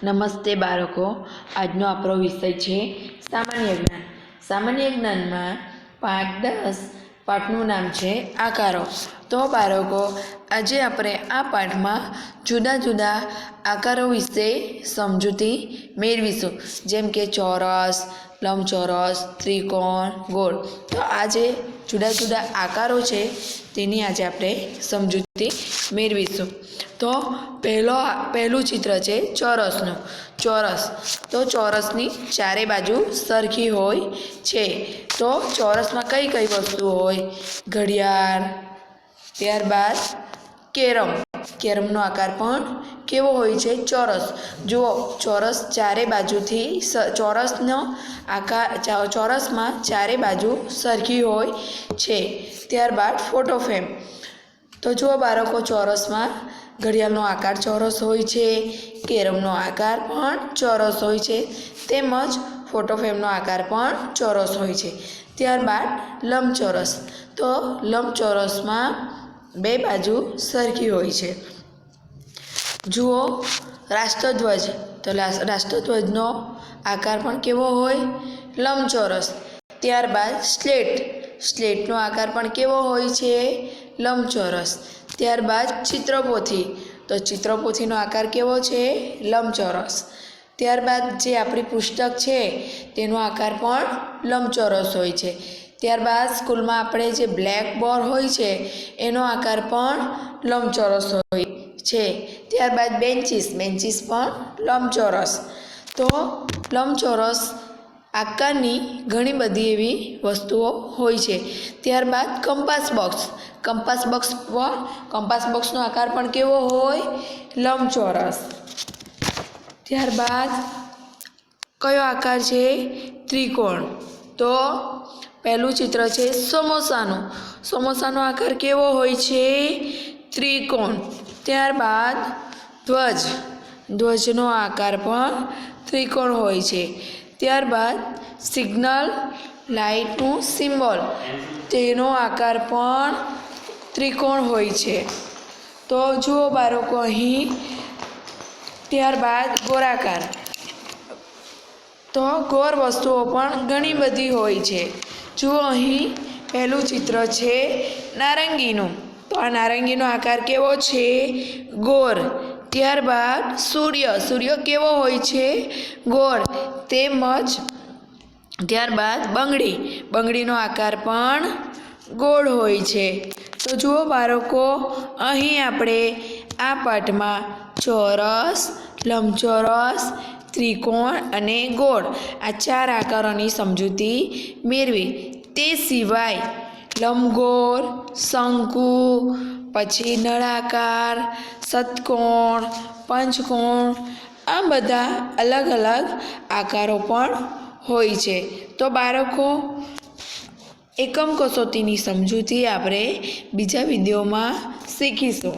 નમસ્તે બાળકો, આજનો આપણો વિષય છે સામાન્ય જ્ઞાન. સામાન્ય જ્ઞાનમાં પાઠ 10 પાઠનું નામ છે આકારો. તો બાળકો, આજે આપણે આ પાઠમાં જુદા જુદા આકારો વિશે સમજૂતી મેળવીશું, જેમ કે ચોરસ, લંબચોરસ, ત્રિકોણ, ગોળ. તો આજે જુદા જુદા આકારો છે તેની આજે આપણે સમજૂતી મેળવીશું. તો પહેલું ચિત્ર છે ચોરસનું. તો ચોરસની ચારે બાજુ સરખી હોય છે. તો ચોરસમાં કઈ કઈ વસ્તુ હોય? ઘડિયાળ, ત્યારબાદ કેરમનો આકાર પણ કેવો હોય છે? ચોરસ. જુઓ, ચોરસ ચારે બાજુથી ચોરસનો આકાર ચોરસમાં ચારે બાજુ સરખી હોય છે. ત્યારબાદ ફોટો ફ્રેમ. તો જુઓ બાળકો, ચોરસમાં ઘડિયાળનો આકાર ચોરસ હોય છે, કેરમનો આકાર પણ ચોરસ હોય છે, તેમજ ફોટો ફ્રેમનો આકાર પણ ચોરસ હોય છે. ત્યારબાદ લંબચોરસ. તો લંબચોરસમાં બે બાજુ સરખી હોય છે. જુઓ રાષ્ટ્રધ્વજ. તો રાષ્ટ્રધ્વજનો આકાર પણ કેવો હોય? લંબચોરસ. ત્યારબાદ સ્લેટનો આકાર પણ કેવો હોય છે? લંબચોરસ. ત્યારબાદ ચિત્રપોથી. તો ચિત્રપોથીનો આકાર કેવો છે? લંબચોરસ. ત્યારબાદ જે આપણી પુસ્તક છે તેનો આકાર પણ લંબચોરસ હોય છે. ત્યારબાદ સ્કૂલમાં આપણે જે બ્લેકબોર્ડ હોય છે એનો આકાર પણ લંબચોરસ હોય છે. ત્યારબાદ બેન્ચીસ પણ લંબચોરસ. તો લંબચોરસ આકારની ઘણી બધી એવી વસ્તુઓ હોય છે. ત્યારબાદ કંપાસ બોક્સનો આકાર પણ કેવો હોય? લંબચોરસ. ત્યારબાદ કયો આકાર છે? ત્રિકોણ. તો પહેલું ચિત્ર છે સમોસાનો આકાર કેવો હોય છે? ત્રિકોણ. ત્યારબાદ ધ્વજનો આકાર પણ ત્રિકોણ હોય છે. ત્યારબાદ સિગ્નલ લાઇટનું સિમ્બોલ, તેનો આકાર પણ ત્રિકોણ હોય છે. તો જુઓ બાળકો અહીં. ત્યારબાદ ગોળાકાર. તો ગોળ વસ્તુઓ પણ ઘણી બધી હોય છે. જુઓ અહીં પહેલું ચિત્ર છે નારંગીનું. તો આ નારંગીનો આકાર કેવો છે? ગોળ. ત્યારબાદ સૂર્ય કેવો હોય છે? ગોળ. ત્યારબાદ બંગડીનો આકાર પણ ગોળ હોય છે. તો જુઓ બાળકો, અહીં આપણે આ પાઠમાં ચોરસ, લંબચોરસ, ત્રિકોણ અને ગોળ આ 4 આકારોની સમજૂતી મેળવી. તે સિવાય લંબગોળ, શંકુ, પછી નળાકાર, ષટકોણ, પંચકોણ, આ બધા અલગ અલગ આકારો પણ હોય છે. તો બાળકો, એકમ કસોટીની સમજૂતી આપણે બીજા વિડીયોમાં શીખીશું.